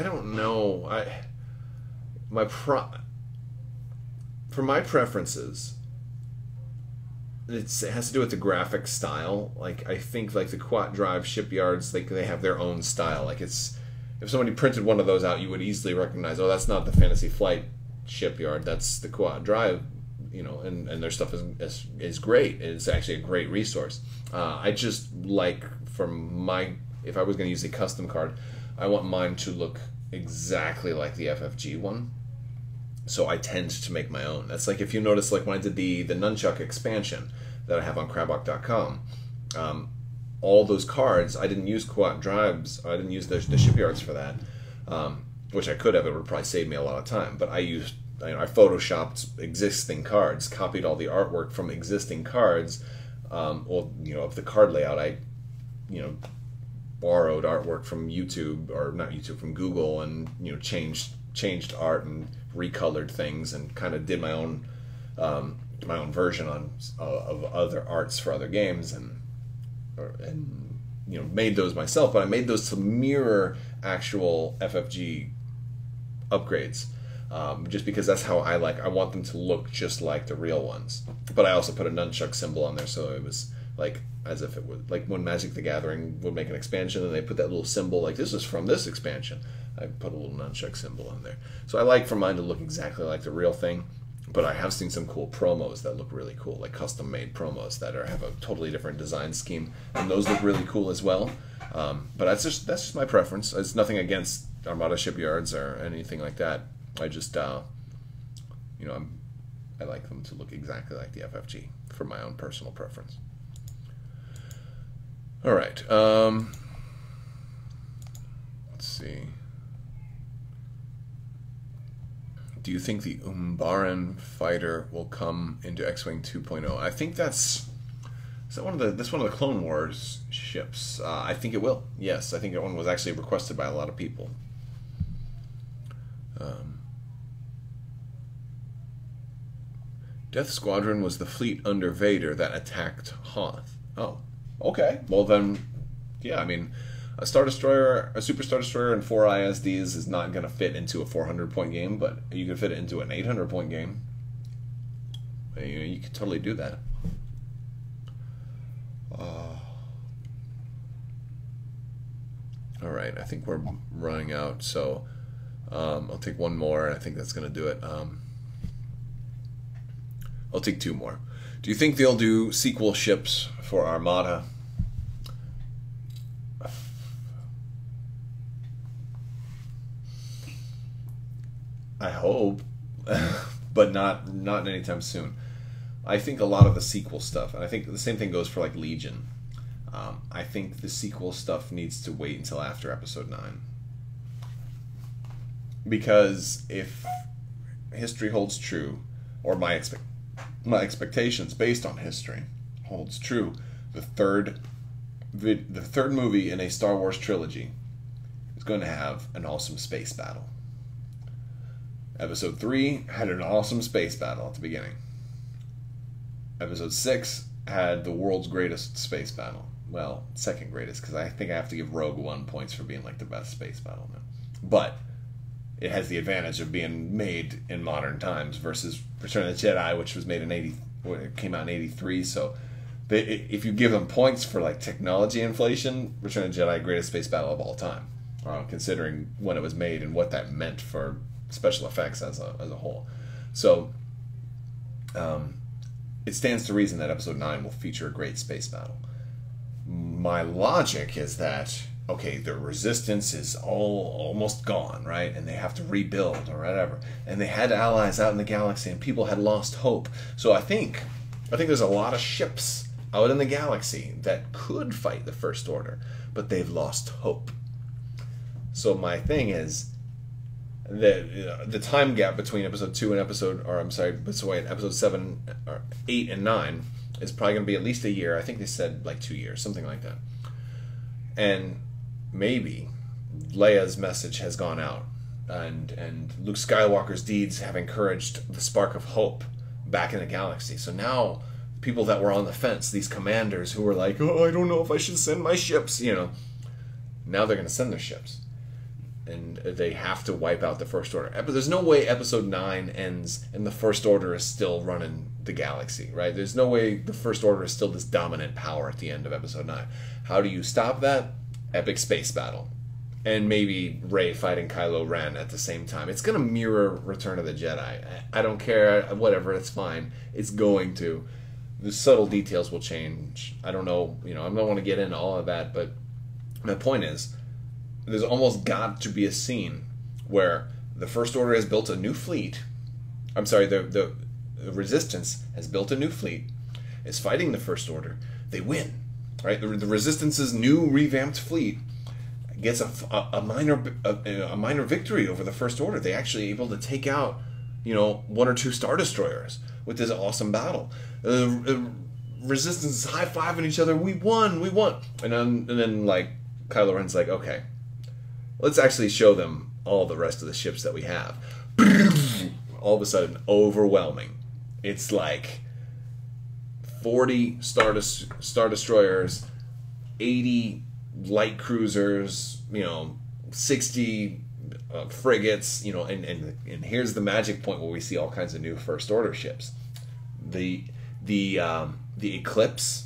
don't know. For my preferences, it has to do with the graphic style. Like, I think like the quad drive shipyards, they have their own style. Like, if somebody printed one of those out, you would easily recognize, oh, that's not the Fantasy Flight shipyard, that's the quad drive, and their stuff is great. It's actually a great resource. I just like, if I was going to use a custom card, I want mine to look exactly like the FFG one. So I tend to make my own. That's like, if you notice, like when I did the Nunchuck expansion that I have on Crabbok.com, all those cards, I didn't use quad drives. I didn't use the shipyards for that, which I could have. It would probably save me a lot of time. But I photoshopped existing cards, copied all the artwork from existing cards, of the card layout. I, borrowed artwork from YouTube, or not YouTube, from Google, and changed art and recolored things, and kind of did my own version of other arts for other games, and made those myself. But I made those to mirror actual FFG upgrades, just because that's how I want them to look just like the real ones. But I also put a nunchuck symbol on there, so it was like as if it was like when Magic the Gathering would make an expansion and they put that little symbol, like this is from this expansion. I put a little nunchuck symbol on there. So I like for mine to look exactly like the real thing. But I have seen some cool promos that look really cool, like custom-made promos that have a totally different design scheme, and those look really cool as well. But that's just my preference. It's nothing against Armada shipyards or anything like that. I just, I like them to look exactly like the FFG for my own personal preference. All right. Let's see. Do you think the Umbaran fighter will come into X-Wing 2.0? I think that's one of the Clone Wars ships. I think it will. Yes, I think that one was actually requested by a lot of people. Death Squadron was the fleet under Vader that attacked Hoth. Oh, okay. Well then, yeah. I mean, a Star Destroyer, a Super Star Destroyer, and 4 ISDs is not going to fit into a 400-point game, but you can fit it into an 800-point game. You can totally do that. All right, I think we're running out, so I'll take one more, and I think that's going to do it. I'll take two more. Do you think they'll do sequel ships for Armada? I hope, but not anytime soon. I think a lot of the sequel stuff, and I think the same thing goes for like Legion. I think the sequel stuff needs to wait until after Episode 9. Because if history holds true, or my expectations based on history holds true, the third movie in a Star Wars trilogy is going to have an awesome space battle. Episode 3 had an awesome space battle at the beginning. Episode 6 had the world's greatest space battle. Well, second greatest, because I think I have to give Rogue One points for being like the best space battle now. But it has the advantage of being made in modern times versus Return of the Jedi, which was made in it came out in 83. So if you give them points for like technology inflation, Return of the Jedi, greatest space battle of all time, considering when it was made and what that meant for special effects as a whole. So it stands to reason that Episode 9 will feature a great space battle. My logic is that, okay, the resistance is almost gone, right? And they have to rebuild or whatever. And they had allies out in the galaxy and people had lost hope. So I think there's a lot of ships out in the galaxy that could fight the First Order, but they've lost hope. So my thing is that the time gap between episode 2 and episode 7 or 8 and 9 is probably going to be at least a year. I think they said like 2 years, something like that. And maybe Leia's message has gone out, and Luke Skywalker's deeds have encouraged the spark of hope back in the galaxy. So now people that were on the fence, these commanders who were like, oh, I don't know if I should send my ships, now they're going to send their ships. And they have to wipe out the First Order. But there's no way episode 9 ends and the First Order is still running the galaxy, right? There's no way the First Order is still this dominant power at the end of episode 9. How do you stop that? Epic space battle. And maybe Rey fighting Kylo Ren at the same time. It's going to mirror Return of the Jedi. I don't care. Whatever, it's fine. It's going to. The subtle details will change. I don't know. I don't want to get into all of that, but my point is, there's almost got to be a scene where the First Order has built a new fleet. I'm sorry, the Resistance has built a new fleet, is fighting the First Order. They win, right? The Resistance's new revamped fleet gets a minor victory over the First Order. They actually able to take out, 1 or 2 Star Destroyers with this awesome battle. Resistance is high-fiving each other. We won. And then like Kylo Ren's like, okay, let's actually show them all the rest of the ships that we have. All of a sudden, overwhelming. It's like 40 Star Destroyers, 80 light cruisers, 60 frigates, and here's the magic point where we see all kinds of new First Order ships. The Eclipse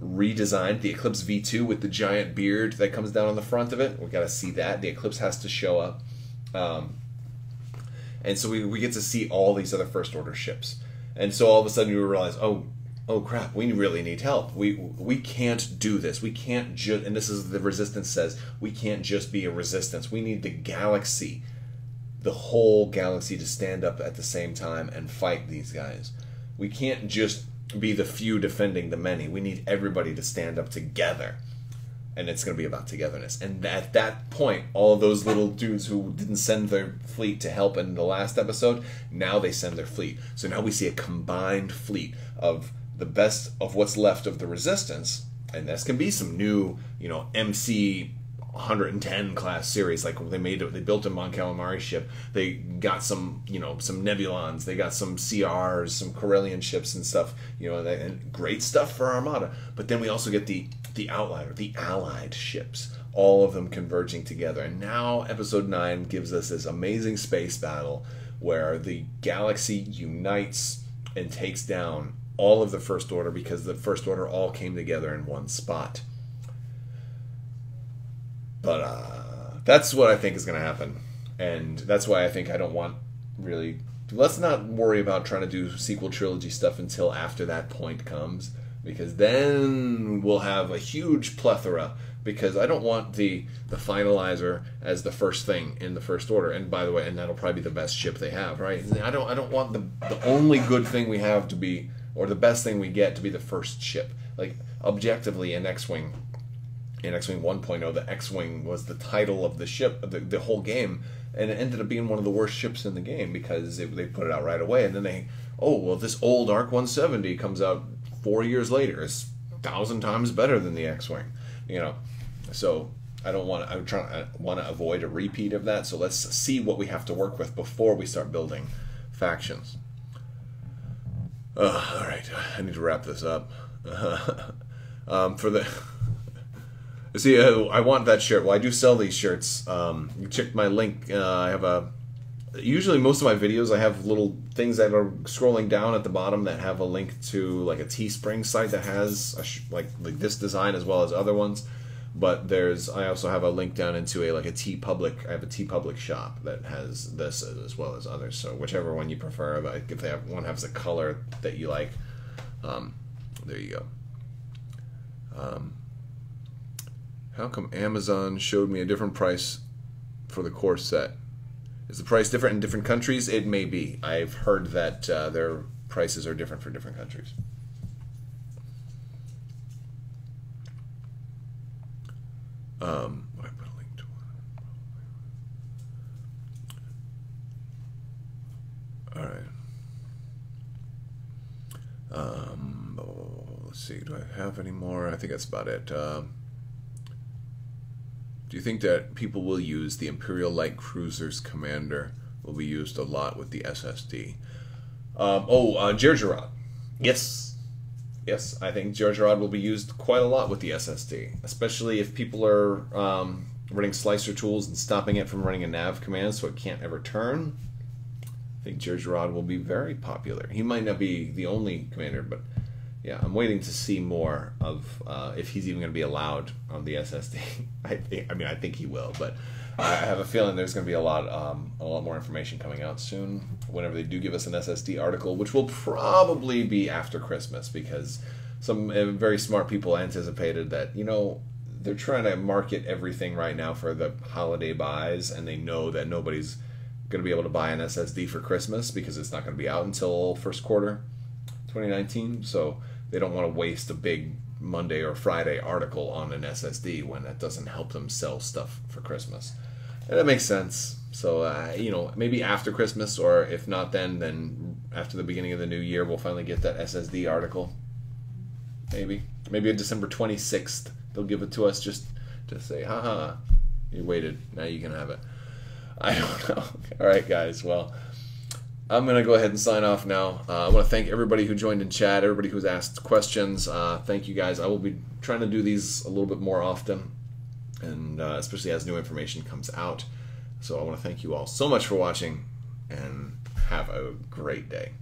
redesigned, the Eclipse V2 with the giant beard that comes down on the front of it. We got to see that. The Eclipse has to show up. And so we get to see all these other First Order ships. And so all of a sudden you realize, oh crap, we really need help. We can't do this. We can't just, and this is the Resistance says, we can't just be a resistance. We need the galaxy, the whole galaxy, to stand up at the same time and fight these guys. We can't just be the few defending the many. We need everybody to stand up together. And it's going to be about togetherness. And at that point, all of those little dudes who didn't send their fleet to help in the last episode, now they send their fleet. So now we see a combined fleet of the best of what's left of the Resistance. And this can be some new, MC 110 class series. Like they built a Mon Calamari ship. They got some, some Nebulons. They got some CRs, some Corellian ships and stuff. And great stuff for Armada. But then we also get the Outliner, the Allied ships, all of them converging together. And now Episode 9 gives us this amazing space battle where the galaxy unites and takes down all of the First Order because the First Order all came together in one spot. But that's what I think is going to happen. And that's why I think I don't want really... Let's not worry about trying to do sequel trilogy stuff until after that point comes. Because then we'll have a huge plethora. Because I don't want the finalizer as the first thing in the First Order. And by the way, and that'll probably be the best ship they have, right? I don't want the only good thing we have to be, or the best thing we get to be the first ship. Like, objectively, in X-Wing 1.0, the X-Wing was the title of the ship, the whole game. and it ended up being one of the worst ships in the game because they put it out right away, and then this old Arc 170 comes out 4 years later. It's 1,000 times better than the X-Wing, So I want to avoid a repeat of that. So let's see what we have to work with before we start building factions. All right, I need to wrap this up. See, I want that shirt. Well, I do sell these shirts. You check my link. I have usually most of my videos, I have little things that are scrolling down at the bottom that have a link to like a Teespring site that has like this design as well as other ones. But I also have a link down into a TeePublic. I have a TeePublic shop that has this as well as others. So whichever one you prefer, if they have one has a color that you like, there you go. How come Amazon showed me a different price for the core set? Is the price different in different countries? It may be. I've heard that their prices are different for different countries. What I put a link to? All right. Let's see. Do I have any more? I think that's about it. Do you think that people will use the Imperial Light Cruiser's commander will be used a lot with the SSD? Gergerod. Yes. Yes, I think Gergerod will be used quite a lot with the SSD, especially if people are running slicer tools and stopping it from running a nav command so it can't ever turn. I think Gergerod will be very popular. He might not be the only commander, but yeah, I'm waiting to see more of if he's even going to be allowed on the SSD. I think he will, but I have a feeling there's going to be a lot more information coming out soon whenever they do give us an SSD article, which will probably be after Christmas because some very smart people anticipated that they're trying to market everything right now for the holiday buys, and they know that nobody's going to be able to buy an SSD for Christmas because it's not going to be out until first quarter 2019, so they don't want to waste a big Monday or Friday article on an SSD when that doesn't help them sell stuff for Christmas. And that makes sense. So, maybe after Christmas, or if not then after the beginning of the new year, we'll finally get that SSD article. Maybe on December 26th, they'll give it to us just to say, haha, you waited, now you can have it. I don't know. All right, guys, well, I'm going to go ahead and sign off now. I want to thank everybody who joined in chat, everybody who's asked questions. Thank you guys. I will be trying to do these a little bit more often, and especially as new information comes out. So I want to thank you all so much for watching, and have a great day.